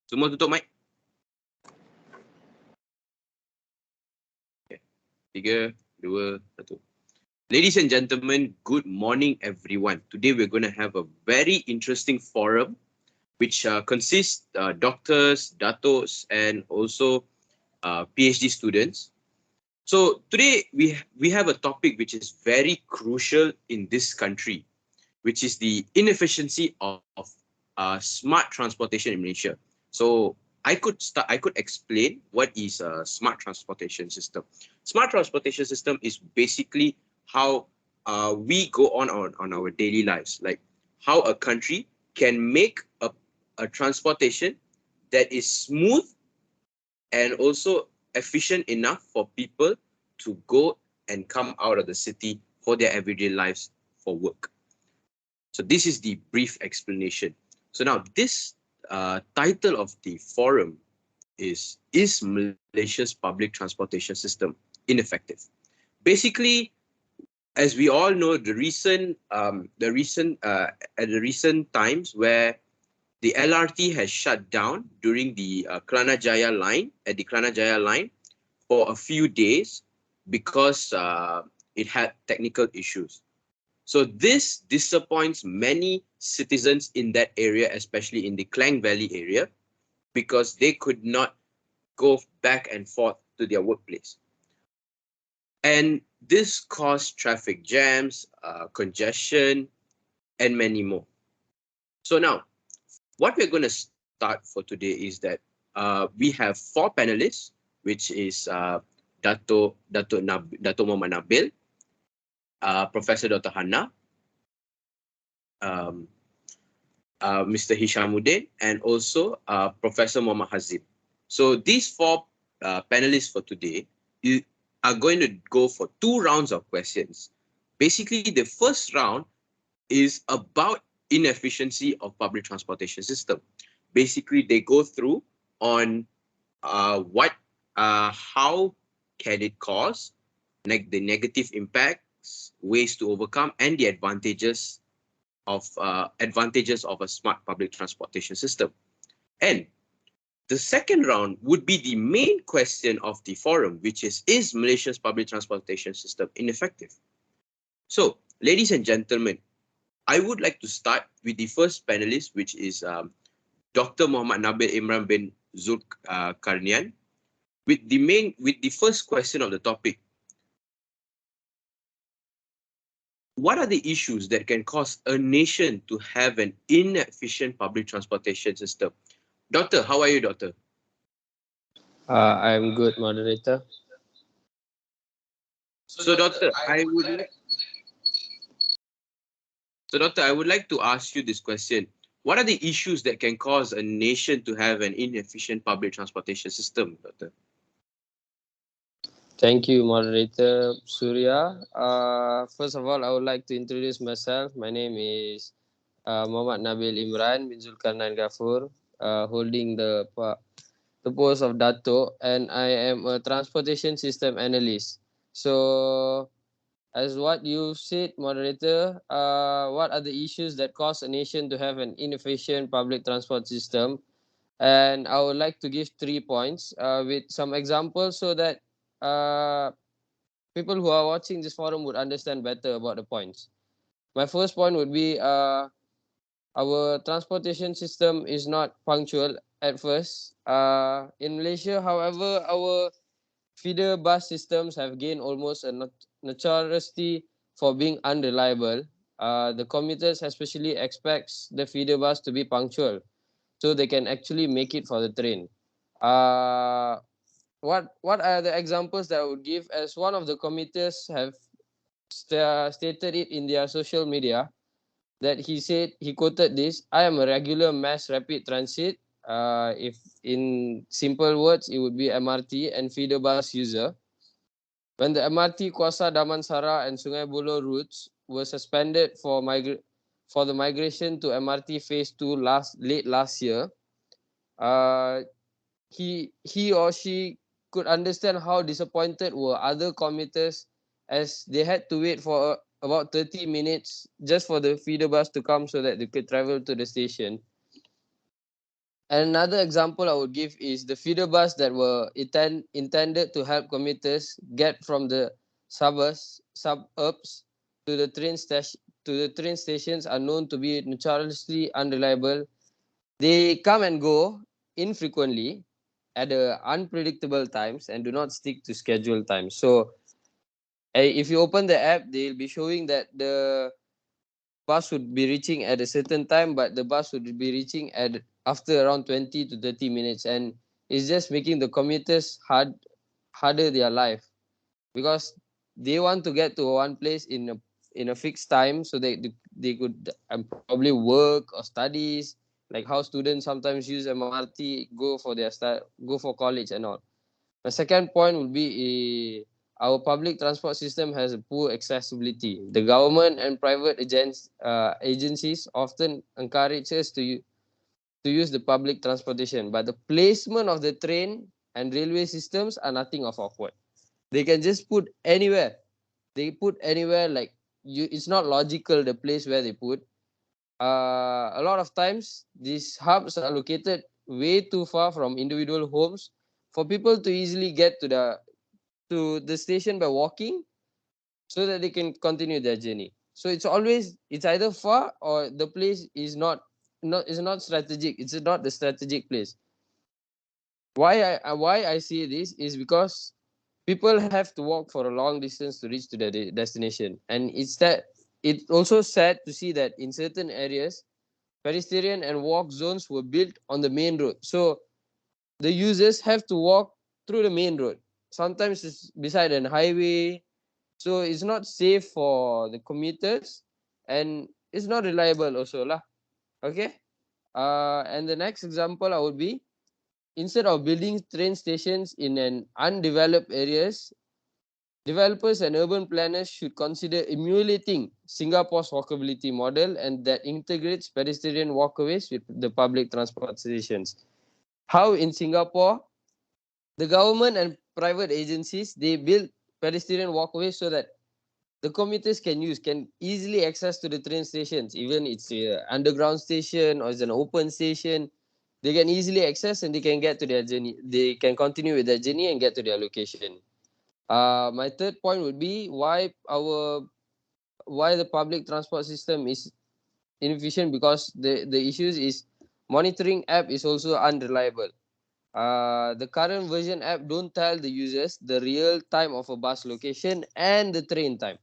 Semua tutup mic. Okay. 3, 2, 1. Ladies and gentlemen, good morning everyone. Today we're going to have a very interesting forum which consists doctors, datos and also PhD students. So today we have a topic which is very crucial in this country, which is the inefficiency of smart transportation in Malaysia. So I could explain what is a smart transportation system. Smart transportation system is basically how we go on our daily lives, like how a country can make a transportation that is smooth and also efficient enough for people to go and come out of the city for their everyday lives for work. So this is the brief explanation. So now this title of the forum is Malaysia's public transportation system ineffective? Basically, as we all know, at the recent times where the LRT has shut down during the Kelana Jaya line for a few days because it had technical issues. So this disappoints many citizens in that area, especially in the Klang Valley area, because they could not go back and forth to their workplace. And this caused traffic jams, congestion, and many more. So now, what we're going to start for today is that we have 4 panelists, which is Dato Muhammad Nabil, Professor Dr. Hannah, Mr. Hishamuddin, and also Professor Muhammad Hazeem. So these 4 panelists for today are going to go for 2 rounds of questions. Basically, the first round is about inefficiency of public transportation system. Basically, they go through on how can it cause, the negative impacts, ways to overcome, and the advantages of a smart public transportation system. And the second round would be the main question of the forum, which is Malaysia's public transportation system ineffective? So, ladies and gentlemen, I would like to start with the first panelist, which is Dr. Muhammad Nabil Imran bin Zulkarnain, with the first question of the topic. What are the issues that can cause a nation to have an inefficient public transportation system? Doctor, how are you, doctor? I'm good, moderator. So, doctor, I would like to ask you this question. What are the issues that can cause a nation to have an inefficient public transportation system, doctor? Thank you, moderator Surya. First of all, I would like to introduce myself. My name is Muhammad Nabil Imran bin Zulkarnain Ghafur, holding the post of Dato, and I am a transportation system analyst. So, as what you said, moderator, what are the issues that cause a nation to have an inefficient public transport system? And I would like to give 3 points with some examples so that people who are watching this forum would understand better about the points. My first point would be our transportation system is not punctual at first. In Malaysia, however, our feeder bus systems have gained almost a notoriety for being unreliable. The commuters especially expects the feeder bus to be punctual so they can actually make it for the train. What are the examples that I would give? As one of the commuters have stated it in their social media, that he quoted this: "I am a regular mass rapid transit. If in simple words, it would be MRT and feeder bus user. When the MRT Kuasa Damansara and Sungai Buloh routes were suspended for the migration to MRT Phase 2 late last year, he or she could understand how disappointed were other commuters as they had to wait for about 30 minutes just for the feeder bus to come so that they could travel to the station. Another example I would give is the feeder bus that were intended to help commuters get from the suburbs to the train stations are known to be notoriously unreliable. They come and go infrequently at unpredictable times and do not stick to scheduled times. So if you open the app, they'll be showing that the bus would be reaching at a certain time, but the bus would be reaching at after around 20 to 30 minutes, and it's just making the commuters harder their life, because they want to get to one place in a fixed time, so they could probably work or studies, like how students sometimes use MRT, go for college and all. The second point would be our public transport system has a poor accessibility. The government and private agencies often encourage us to use the public transportation, but the placement of the train and railway systems are nothing of awkward. They can just put anywhere. They put anywhere, like you. It's not logical the place where they put. A lot of times these hubs are located way too far from individual homes for people to easily get to the station by walking, so that they can continue their journey. So it's either far or the place is not strategic. It's not the strategic place. Why I see this is because people have to walk for a long distance to reach to their destination, and it's also sad to see that in certain areas pedestrian and walk zones were built on the main road. So the users have to walk through the main road. Sometimes it's beside an highway, so it's not safe for the commuters, and it's not reliable also lah. Okay. And the next example I would be, instead of building train stations in an undeveloped areas, developers and urban planners should consider emulating Singapore's walkability model, and that integrates pedestrian walkways with the public transport stations. How in Singapore, the government and private agencies, they build pedestrian walkways so that the commuters can easily access to the train stations, even it's a underground station or it's an open station. They can easily access and they can get to their journey. They can continue with their journey and get to their location. My third point would be why the public transport system is inefficient, because the issues is monitoring app is also unreliable. The current version app don't tell the users the real time of a bus location and the train time.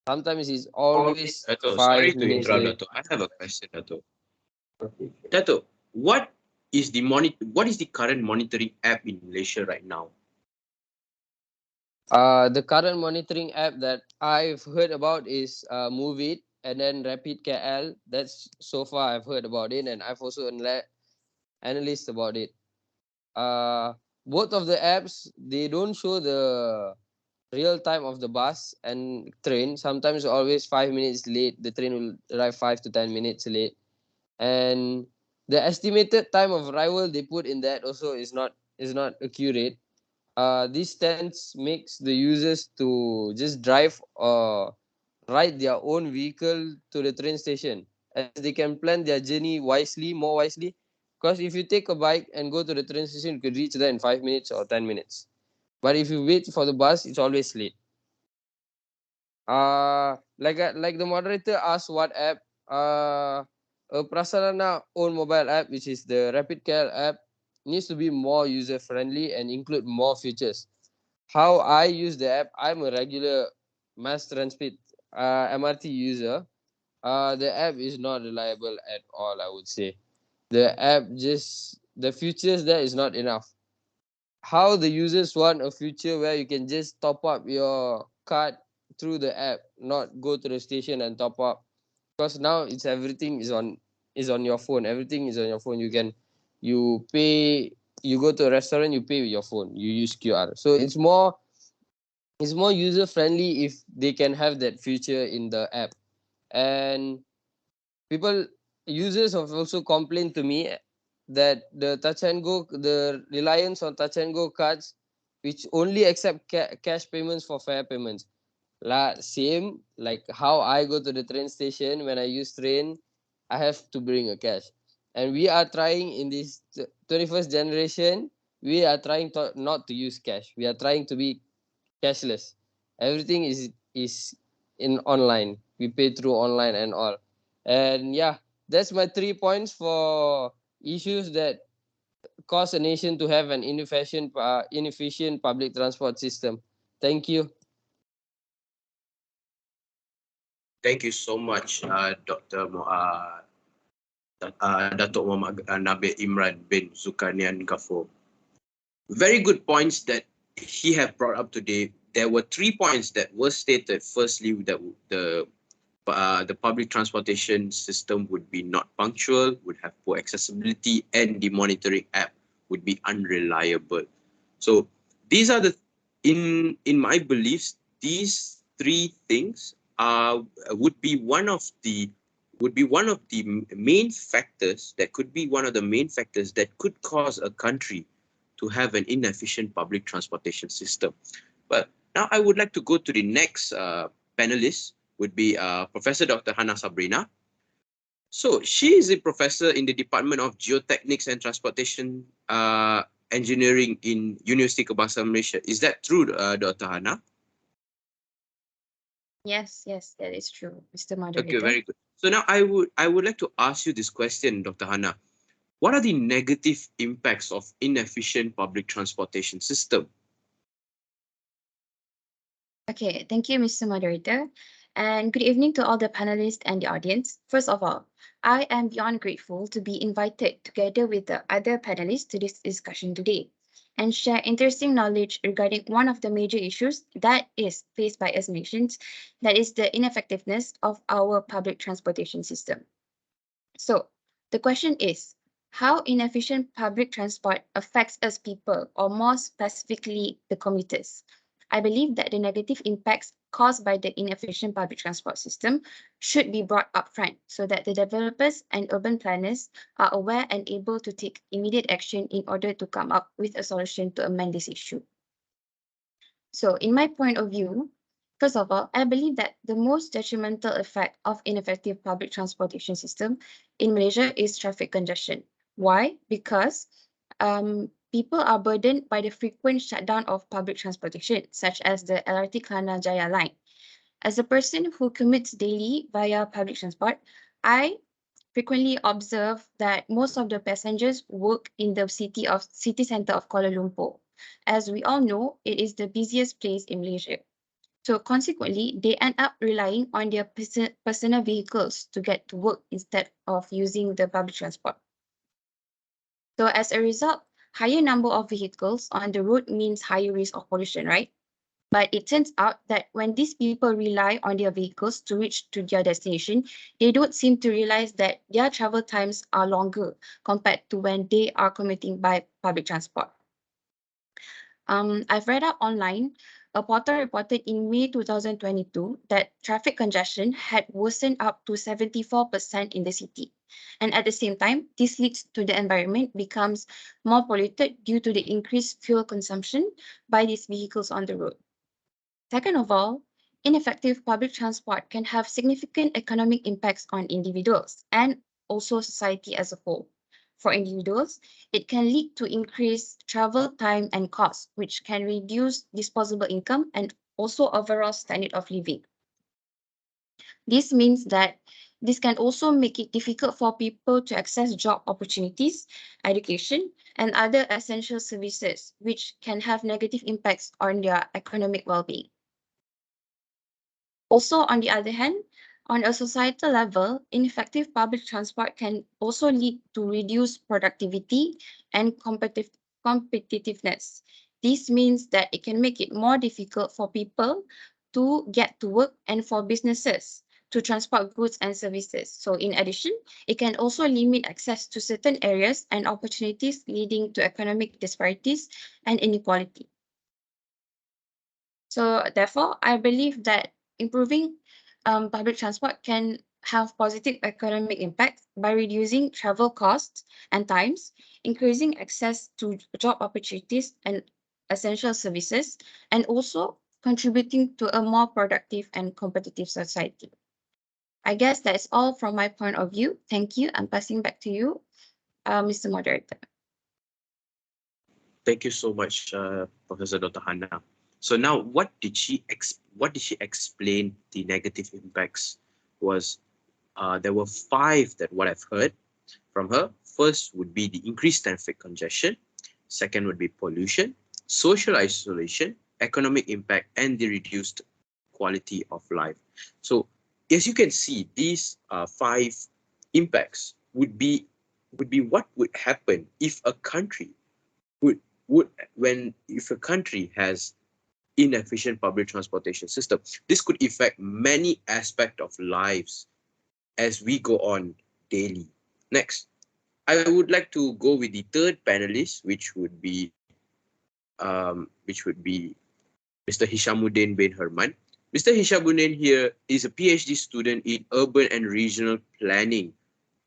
Sometimes it's always Dato, sorry five to minutes interrupt, late. Dato. I have a question, Dato. Dato, what is the current monitoring app in Malaysia right now? The current monitoring app that I've heard about is Move It and then Rapid KL. That's so far I've heard about it, and I've also analyzed about it. Uh, Both of the apps, they don't show the real time of the bus and train. Sometimes always 5 minutes late. The train will arrive 5 to 10 minutes late, and the estimated time of arrival they put in that also is not accurate. This tends makes the users to just drive or ride their own vehicle to the train station, as they can plan their journey more wisely. Because if you take a bike and go to the train station, you could reach there in 5 minutes or 10 minutes. But if you wait for the bus, it's always late. Like the moderator asked, what app? A Prasarana own mobile app, which is the Rapid Care app, needs to be more user friendly and include more features. How I use the app, I'm a regular mass transit MRT user. The app is not reliable at all, I would say. The features there is not enough. How the users want a future where you can just top up your card through the app, not go to the station and top up. Because now it's everything is on your phone. Everything is on your phone. You pay, you go to a restaurant, you pay with your phone. You use QR. So it's more user friendly if they can have that feature in the app. And people users have also complained to me that the reliance on touch and go cards, which only accept cash payments for fare payments. Same like how I go to the train station. When I use train, I have to bring a cash. And we are trying in this 21st generation, we are trying to not to use cash. We are trying to be cashless. Everything is in online. We pay through online and all. And yeah, that's my 3 points for issues that cause a nation to have an inefficient public transport system. Thank you. Thank you so much, Dr. Datuk Muhammad Nabil Imran bin Zulkarnain Ghaffur. Very good points that he have brought up today. There were 3 points that were stated. Firstly, that the public transportation system would be not punctual, would have poor accessibility, and the monitoring app would be unreliable. So these are the in my beliefs, these three things are would be one of the main factors that could be one of the main factors that could cause a country to have an inefficient public transportation system. But now I would like to go to the next panelist, would be Professor Dr. Hana Sabrina. So she is a professor in the Department of Geotechnics and Transportation Engineering in University Kebangsaan Malaysia. Is that true, Dr. Hana? Yes, yes, that is true, Mr. Okay, Moderator. very good. So now I would like to ask you this question, Dr. Hana. What are the negative impacts of inefficient public transportation system? Okay, thank you, Mr. Moderator. And good evening to all the panelists and the audience. First of all, I am beyond grateful to be invited together with the other panelists to this discussion today and share interesting knowledge regarding one of the major issues that is faced by us nations, that is the ineffectiveness of our public transportation system. So the question is, how inefficient public transport affects us people, or more specifically, the commuters? I believe that the negative impacts caused by the inefficient public transport system should be brought upfront so that the developers and urban planners are aware and able to take immediate action in order to come up with a solution to amend this issue. So in my point of view, first of all, I believe that the most detrimental effect of ineffective public transportation system in Malaysia is traffic congestion. Why? Because people are burdened by the frequent shutdown of public transportation, such as the LRT Kelana Jaya line. As a person who commutes daily via public transport, I frequently observe that most of the passengers work in the city center of Kuala Lumpur. As we all know, it is the busiest place in Malaysia. So consequently, they end up relying on their personal vehicles to get to work instead of using the public transport. So as a result, higher number of vehicles on the road means higher risk of pollution, right? But it turns out that when these people rely on their vehicles to reach to their destination, they don't seem to realize that their travel times are longer compared to when they are commuting by public transport. I've read up online, a portal reported in May 2022 that traffic congestion had worsened up to 74% in the city. And at the same time, this leads to the environment becomes more polluted due to the increased fuel consumption by these vehicles on the road. Second of all, ineffective public transport can have significant economic impacts on individuals and also society as a whole. For individuals, it can lead to increased travel time and costs, which can reduce disposable income and also overall standard of living. This means that this can also make it difficult for people to access job opportunities, education, and other essential services, which can have negative impacts on their economic well-being. Also, on the other hand, on a societal level, ineffective public transport can also lead to reduced productivity and competitiveness. This means that it can make it more difficult for people to get to work and for businesses to transport goods and services. So in addition, it can also limit access to certain areas and opportunities, leading to economic disparities and inequality. So therefore, I believe that improving public transport can have positive economic impacts by reducing travel costs and times, increasing access to job opportunities and essential services, and also contributing to a more productive and competitive society. I guess that's all from my point of view. Thank you. I'm passing back to you. Mr. Moderator. Thank you so much, Professor Dr. Hannah. So now, what did she explain the negative impacts was? There were five that what I've heard from her. First would be the increased traffic congestion. Second would be pollution, social isolation, economic impact, and the reduced quality of life. So, as you can see, these five impacts would be what would happen if a country would would when if a country has inefficient public transportation system. This could affect many aspects of lives as we go on daily. Next, I would like to go with the third panelist, which would be Mr. Hishamuddin bin Herman. Mr. Hishamuddin here is a PhD student in urban and regional planning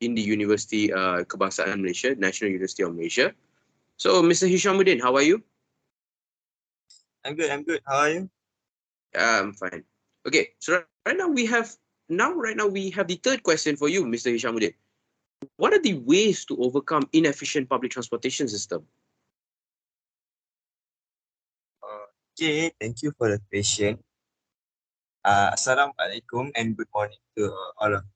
in the University Kebangsaan Malaysia, National University of Malaysia. So, Mr. Hishamuddin, how are you? I'm good. How are you? I'm fine. Okay, so right now we have the third question for you, Mr. Hishamuddin. What are the ways to overcome inefficient public transportation system? Okay, thank you for the question. Assalamualaikum and good morning to all of you.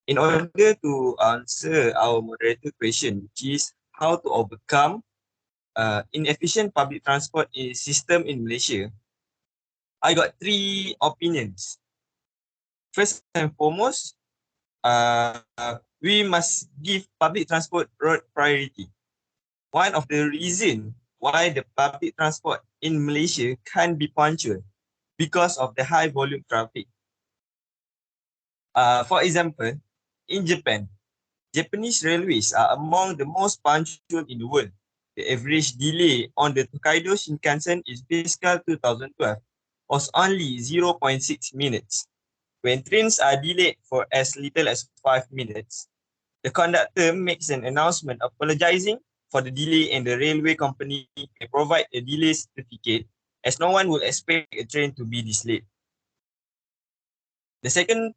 In order to answer our moderator question, which is how to overcome inefficient public transport system in Malaysia, I got three opinions. First and foremost, we must give public transport road priority. One of the reasons why the public transport in Malaysia can't be punctual because of the high volume traffic. For example, in Japan, Japanese railways are among the most punctual in the world. The average delay on the Tokaido Shinkansen in fiscal 2012 was only 0.6 minutes. When trains are delayed for as little as 5 minutes, the conductor makes an announcement apologizing for the delay and the railway company may provide a delay certificate as no one will expect a train to be this late. The second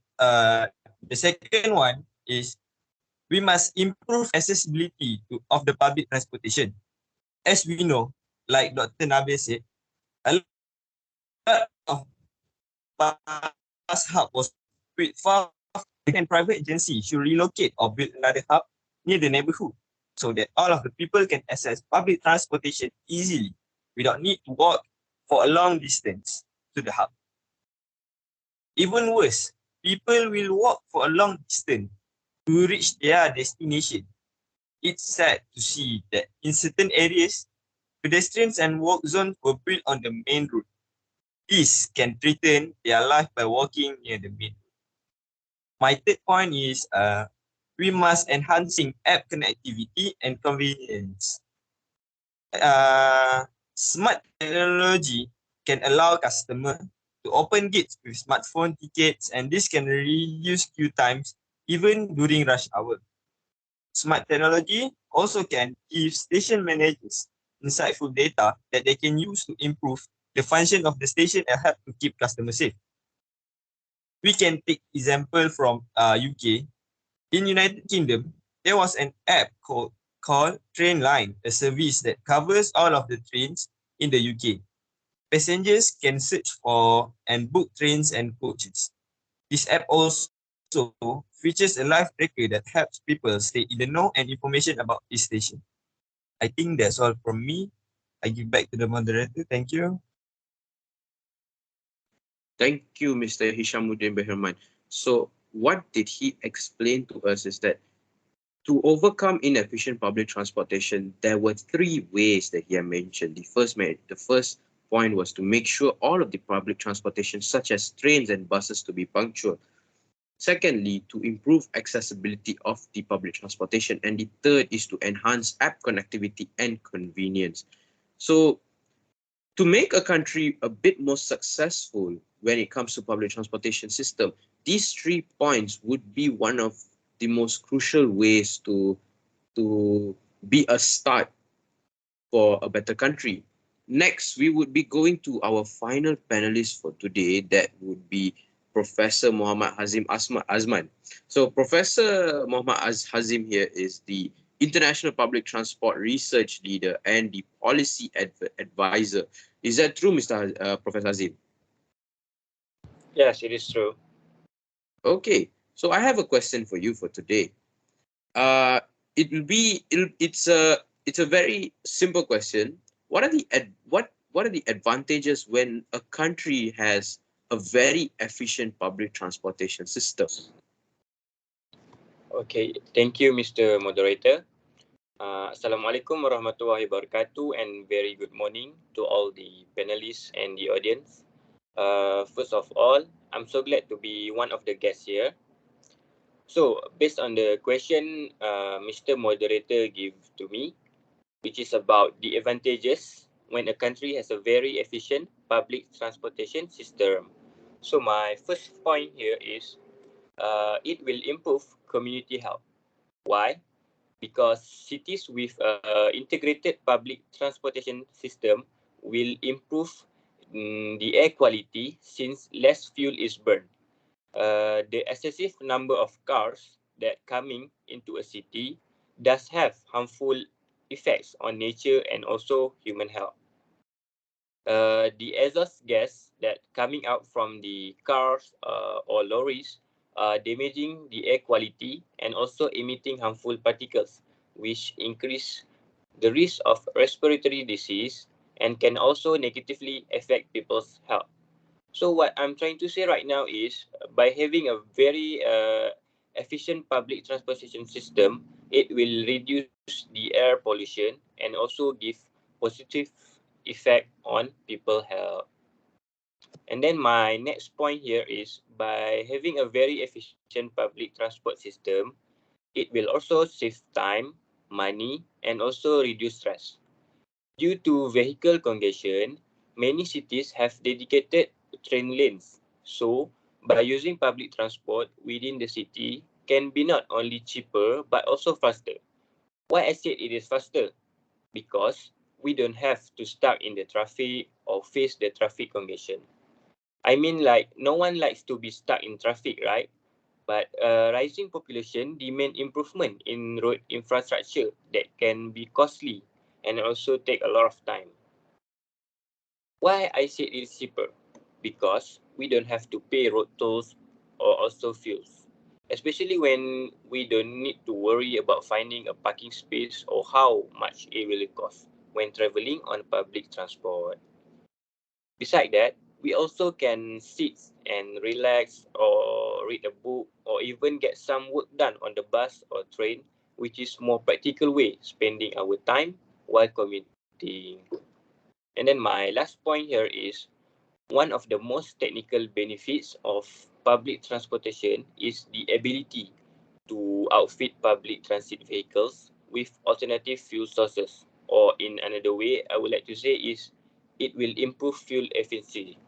one is we must improve accessibility of the public transportation. As we know, like Dr. Nabil said, a lot of bus hub was built far and private agency should relocate or build another hub near the neighborhood so that all of the people can access public transportation easily without need to walk for a long distance to the hub. Even worse, people will walk for a long distance to reach their destination. It's sad to see that in certain areas, pedestrians and walk zones were built on the main road. This can threaten their life by walking near the main road. My third point is we must enhancing app connectivity and convenience. Smart technology can allow customers to open gates with smartphone tickets, and this can reduce queue times even during rush hour. Smart technology also can give station managers insightful data that they can use to improve the function of the station and help to keep customers safe. We can take example from UK. In United Kingdom, there was an app called Trainline, a service that covers all of the trains in the UK. Passengers can search for and book trains and coaches. This app also features a live tracker that helps people stay in the know and information about this station. I think that's all from me. I give back to the moderator. Thank you. Thank you, Mr. Hishamuddin bin Herman. So, what did he explain to us is that to overcome inefficient public transportation, there were three ways that he had mentioned. The first point was to make sure all of the public transportation, such as trains and buses, to be punctual. Secondly, to improve accessibility of the public transportation. And the third is to enhance app connectivity and convenience. So, to make a country a bit more successful when it comes to public transportation system, these 3 points would be one of the most crucial ways to be a start for a better country. Next, we would be going to our final panelist for today. That would be Professor Muhammad Hazeem Azman. So Professor Muhammad Hazeem here is the International Public Transport Research Leader and the Policy Advisor. Is that true, Professor Hazeem? Yes, it is true. Okay, so I have a question for you for today. It's a very simple question. What are the advantages when a country has a very efficient public transportation system? Okay, thank you, Mr. Moderator. Assalamualaikum warahmatullahi wabarakatuh, and very good morning to all the panelists and the audience. First of all, I'm so glad to be one of the guests here. So, based on the question Mr. Moderator gave to me, which is about the advantages when a country has a very efficient public transportation system. So, my first point here is it will improve community health. Why? Because cities with integrated public transportation system will improve the air quality since less fuel is burned. The excessive number of cars that coming into a city does have harmful effects on nature and also human health. The exhaust gas that coming out from the cars or lorries are damaging the air quality and also emitting harmful particles, which increase the risk of respiratory disease and can also negatively affect people's health. So what I'm trying to say right now is by having a very efficient public transportation system, it will reduce the air pollution and also give positive effect on people's health. And then my next point here is by having a very efficient public transport system, it will also save time, money, and also reduce stress. Due to vehicle congestion, many cities have dedicated train lanes. So, by using public transport within the city can be not only cheaper but also faster. Why I said it is faster? Because we don't have to stuck in the traffic or face the traffic congestion. I mean, like, no one likes to be stuck in traffic, right? But rising population demand improvement in road infrastructure that can be costly and also take a lot of time. Why I say it is cheaper? Because we don't have to pay road tolls or also fuels. Especially when we don't need to worry about finding a parking space or how much it will cost when traveling on public transport. Besides that, we also can sit and relax or read a book or even get some work done on the bus or train, which is more practical way spending our time while commuting. And then my last point here is one of the most technical benefits of public transportation is the ability to outfit public transit vehicles with alternative fuel sources. Or in another way, I would like to say is it will improve fuel efficiency.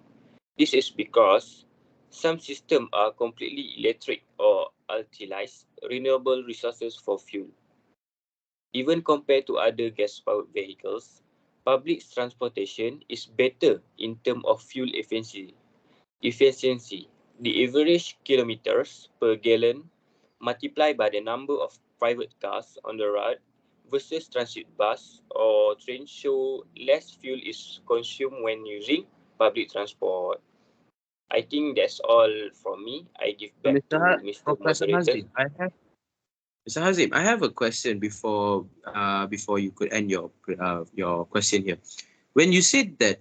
This is because some systems are completely electric or utilize renewable resources for fuel. Even compared to other gas-powered vehicles, public transportation is better in terms of fuel efficiency. The average kilometers per gallon multiplied by the number of private cars on the road versus transit bus or train show less fuel is consumed when using public transport. I think that's all from me. I give back to Mr. Professor Moderator. Hazeem, Mr. Hazeem, I have a question before you could end your question here. When you said that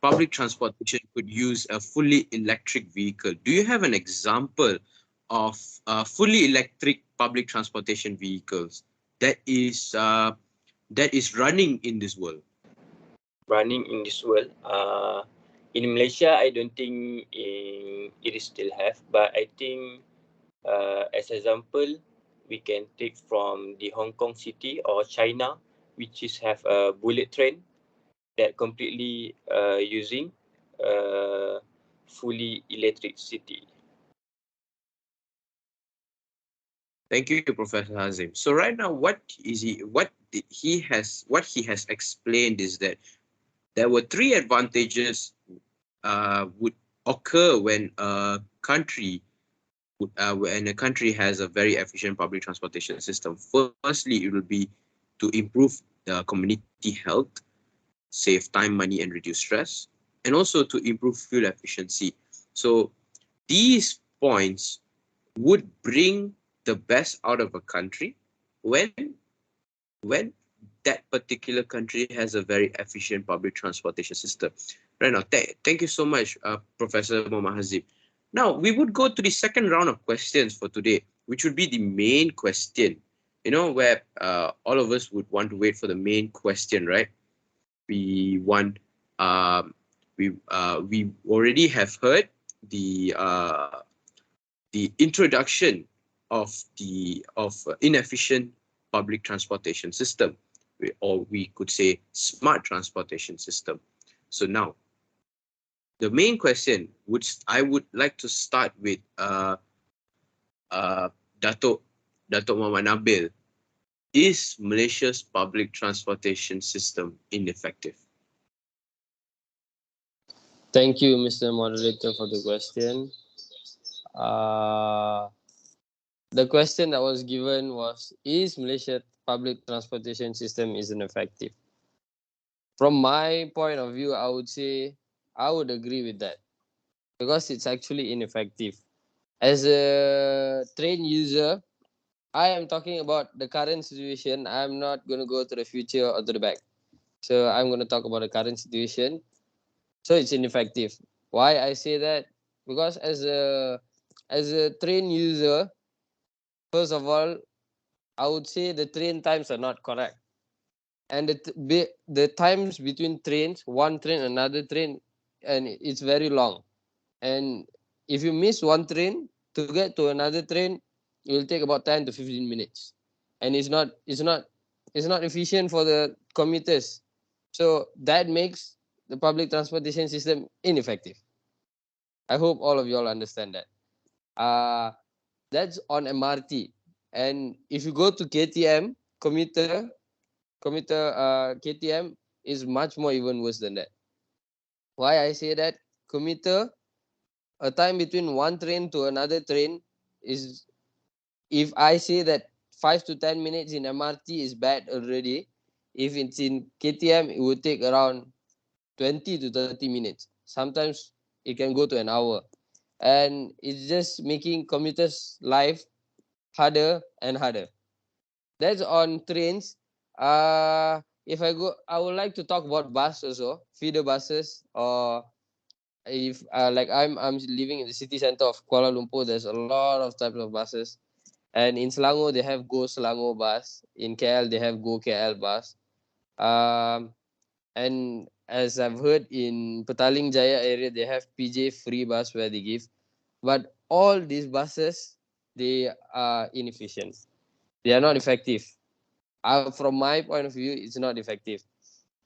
public transportation could use a fully electric vehicle, do you have an example of fully electric public transportation vehicles that is running in this world? Running in this world. In Malaysia, I don't think it is still have, but I think as example, we can take from the Hong Kong city or China, which is have a bullet train that completely using fully electricity. Thank you, Professor Hazeem. So right now, what he has explained is that there were three advantages occur when a country has a very efficient public transportation system. Firstly, it will be to improve the community health, save time, money, and reduce stress, and also to improve fuel efficiency. So these points would bring the best out of a country when when that particular country has a very efficient public transportation system. Right now, thank you so much, Professor Muhammad Hazeem. Now, we would go to the second round of questions for today, which would be the main question, where all of us would want to wait for the main question, right? We want, we already have heard the introduction of inefficient public transportation system, or we could say smart transportation system. So now, the main question I would like to start with Dato Muhammad Nabil. Is Malaysia's public transportation system ineffective? Thank you, Mr. Moderator, for the question. The question that was given was, is Malaysia public transportation system is ineffective? From my point of view, I would say I would agree with that because it's actually ineffective. As a train user, I am talking about the current situation. I'm not going to go to the future or to the back. So I'm going to talk about the current situation. So it's ineffective. Why I say that? Because as a train user, first of all, I would say the train times are not correct. And the times between trains, one train, another train, and it's very long. And if you miss one train, to get to another train, it will take about 10 to 15 minutes. And it's not efficient for the commuters. So that makes the public transportation system ineffective. I hope all of you all understand that. That's on MRT. And if you go to KTM, KTM is much more even worse than that. Why I say that? Commuter, a time between one train to another train is, if I say that 5 to 10 minutes in MRT is bad already, if it's in KTM, it would take around 20 to 30 minutes. Sometimes it can go to an hour. And it's just making commuters' life harder and harder. That's on trains. If I would like to talk about bus also, feeder buses, or if like I'm living in the city center of Kuala Lumpur, there's a lot of types of buses. And in Selangor, they have Go Selangor bus. In KL, they have Go KL bus. And as I've heard, in Petaling Jaya area, they have PJ free bus where they give. But all these buses, they are inefficient. They are not effective. From my point of view, it's not effective.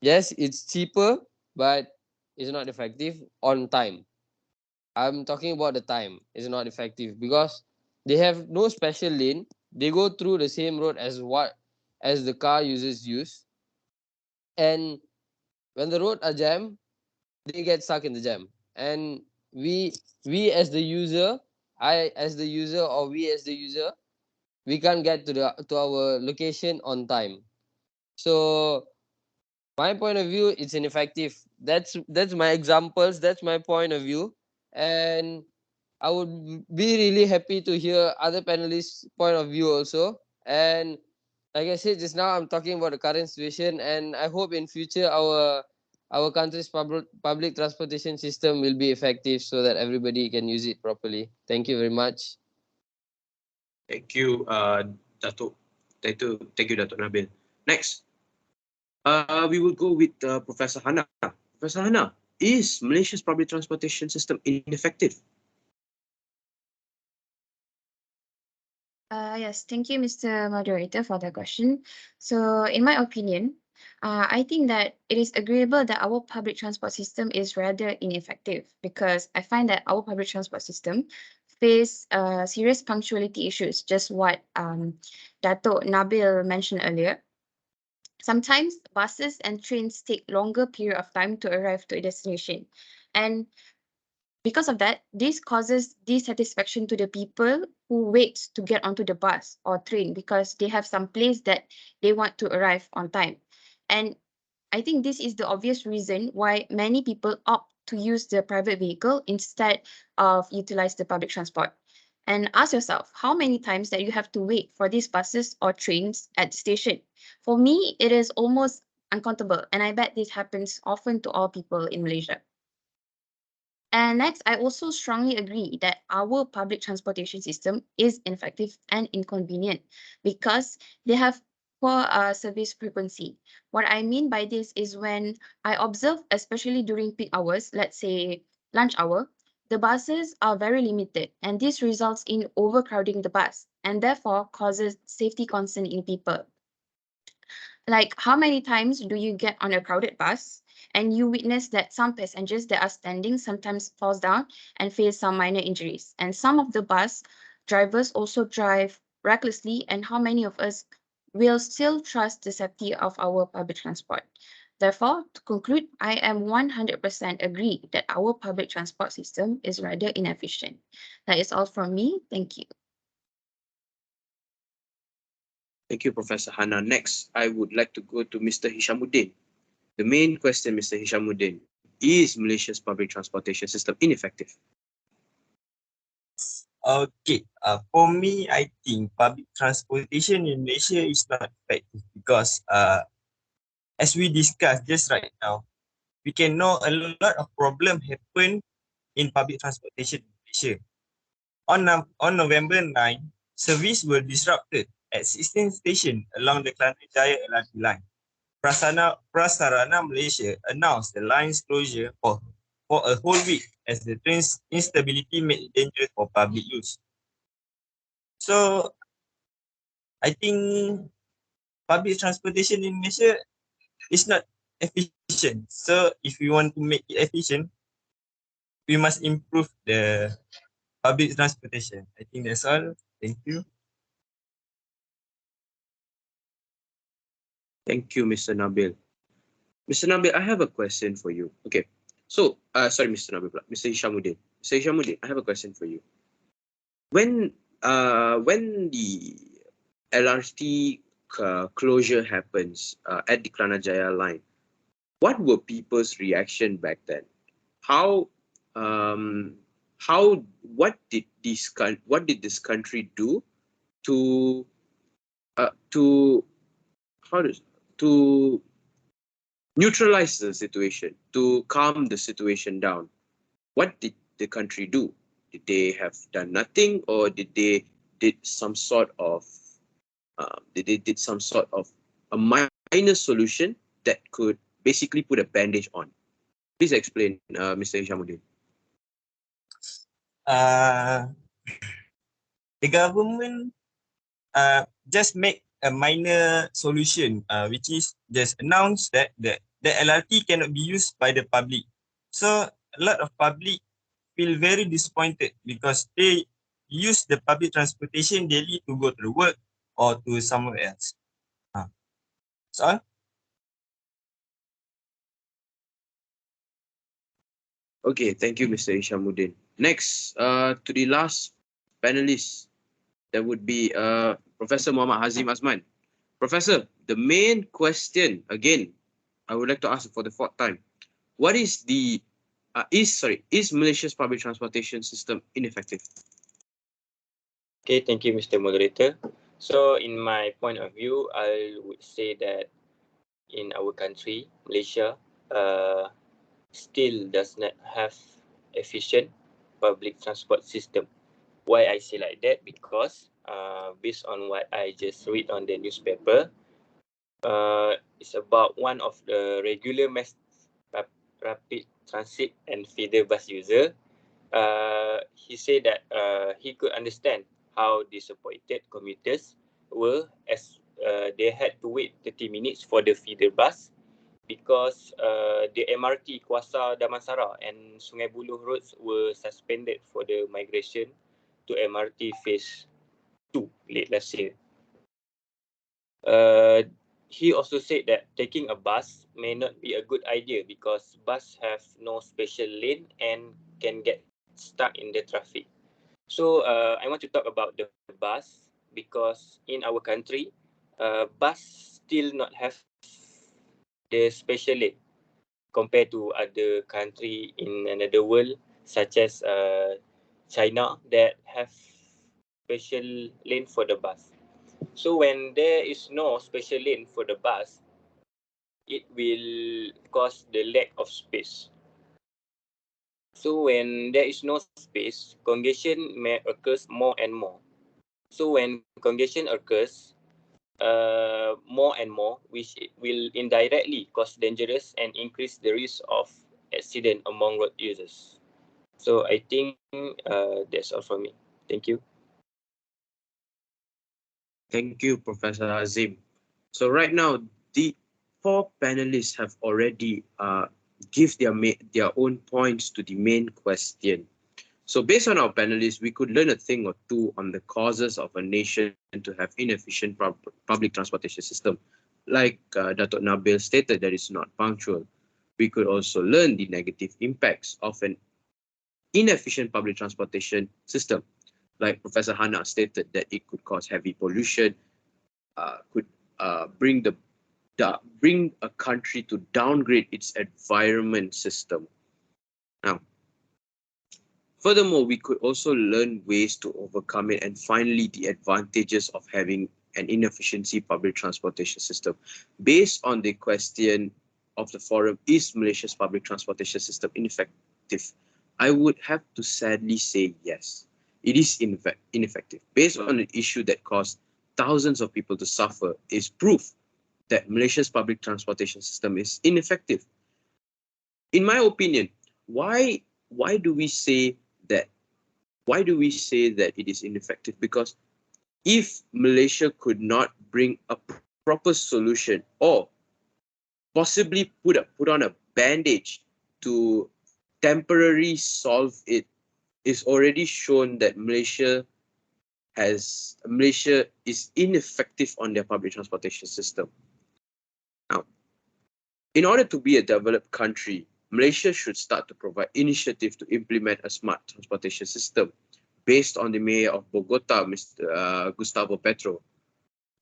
Yes, it's cheaper, but it's not effective on time. I'm talking about the time. It's not effective because they have no special lane. They go through the same road as the car users use. And when the road are jammed, they get stuck in the jam. And we as the user, I as the user, or we as the user, we can't get to our location on time. So my point of view, it's ineffective. That's my examples. That's my point of view, and I would be really happy to hear other panelists' point of view also. And like I said just now, I'm talking about the current situation, and I hope in future our country's public transportation system will be effective so that everybody can use it properly. Thank you very much. Thank you, Dato. Thank you, Dato Nabil. Next, we will go with Professor Hana. Professor Hana, is Malaysia's public transportation system ineffective? Yes, thank you, Mr. Moderator, for the question. So, in my opinion, I think that it is agreeable that our public transport system is rather ineffective because I find that our public transport system face serious punctuality issues, just what Dato Nabil mentioned earlier. Sometimes buses and trains take longer period of time to arrive to a destination. And Because of that, this causes dissatisfaction to the people who wait to get onto the bus or train because they have some place that they want to arrive on time. And I think this is the obvious reason why many people opt to use the private vehicle instead of utilize the public transport. And ask yourself how many times that you have to wait for these buses or trains at the station. For me, it is almost uncountable, and I bet this happens often to all people in Malaysia. And next, I also strongly agree that our public transportation system is ineffective and inconvenient because they have poor service frequency. What I mean by this is when I observe, especially during peak hours, let's say lunch hour, the buses are very limited, and this results in overcrowding the bus and therefore causes safety concern in people. Like, how many times do you get on a crowded bus and you witness that some passengers that are standing sometimes falls down and face some minor injuries? And some of the bus drivers also drive recklessly, and how many of us will still trust the safety of our public transport? Therefore, to conclude, I am 100% agree that our public transport system is rather inefficient. That is all from me. Thank you. Thank you, Professor Hannah. Next, I would like to go to Mr. Hishamuddin. The main question, Mr. Hishamuddin, is Malaysia's public transportation system ineffective? Okay, for me, I think public transportation in Malaysia is not effective because as we discussed just right now, we can know a lot of problems happen in public transportation in Malaysia. On November 9, service were disrupted at 16 stations along the Kelana Jaya LRT line. Prasarana Malaysia announced the line's closure for a whole week as the train's instability made it dangerous for public use. So, I think public transportation in Malaysia is not efficient. So, if we want to make it efficient, we must improve the public transportation. I think that's all. Thank you. Thank you, Mr. Nabil. Mr. Nabil, I have a question for you. Okay. So, sorry, Mr. Nabil, Mr. Hishamuddin. Mr. Hishamuddin, I have a question for you. When the LRT closure happens at the Kelana Jaya line, what were people's reaction back then? What did this country do to to neutralize the situation, to calm the situation down? What did the country do? Did they have done nothing, or did they did some sort of a minor solution that could basically put a bandage on? Please explain, Mr. Hishamuddin. The government just make a minor solution, which is just announce that the LRT cannot be used by the public. So a lot of public feel very disappointed because they use the public transportation daily to go to work or to somewhere else. That's all. Okay, thank you, Mr. Hishamuddin. Next, to the last panelist, that would be Professor Muhammad Hazeem Azman. Professor, the main question, again, I would like to ask for the fourth time. What is the, is Malaysia's public transportation system ineffective? Okay, thank you, Mr. Moderator. So, in my point of view, I would say that in our country, Malaysia, still does not have efficient public transport system. Why I say like that? Because based on what I just read on the newspaper, it's about one of the regular mass rapid transit and feeder bus user. He said that he could understand how disappointed commuters were as they had to wait 30 minutes for the feeder bus because the MRT Kuasa Damansara and Sungai Buloh roads were suspended for the migration to MRT Phase 2 late last year. He also said that taking a bus may not be a good idea because bus have no special lane and can get stuck in the traffic. So I want to talk about the bus because in our country, bus still not have the special lane compared to other country in another world, such as China that have special lane for the bus. So when there is no special lane for the bus, it will cause the lack of space. So when there is no space, congestion may occur more and more. So when congestion occurs more and more, which will indirectly cause dangerous and increase the risk of accident among road users. So I think that's all from me. Thank you. Thank you, Professor Hazeem. So right now, the four panelists have already give their own points to the main question. So based on our panelists, we could learn a thing or two on the causes of a nation to have inefficient public transportation system. Like Dato' Nabil stated, that it's not punctual. We could also learn the negative impacts of an inefficient public transportation system. Like Professor Hana stated, that it could cause heavy pollution, could bring a country to downgrade its environment system. Now, furthermore, we could also learn ways to overcome it, and finally, the advantages of having an inefficiency public transportation system. Based on the question of the forum, is Malaysia's public transportation system ineffective? I would have to sadly say yes. It is ineffective. Based on an issue that caused thousands of people to suffer is proof that Malaysia's public transportation system is ineffective. In my opinion, why do we say that? Why do we say that it is ineffective? Because if Malaysia could not bring a proper solution or possibly put on a bandage to temporarily solve it, is already shown that Malaysia is ineffective on their public transportation system. Now, in order to be a developed country, Malaysia should start to provide initiative to implement a smart transportation system based on the mayor of Bogota, Mr. Gustavo Petro.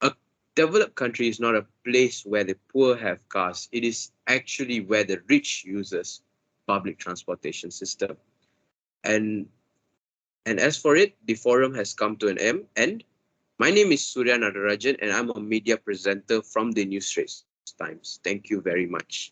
A developed country is not a place where the poor have cars. It is actually where the rich uses public transportation system. And as for it, the forum has come to an end. My name is Surya Nadarajan, and I'm a media presenter from the News Straits Times. Thank you very much.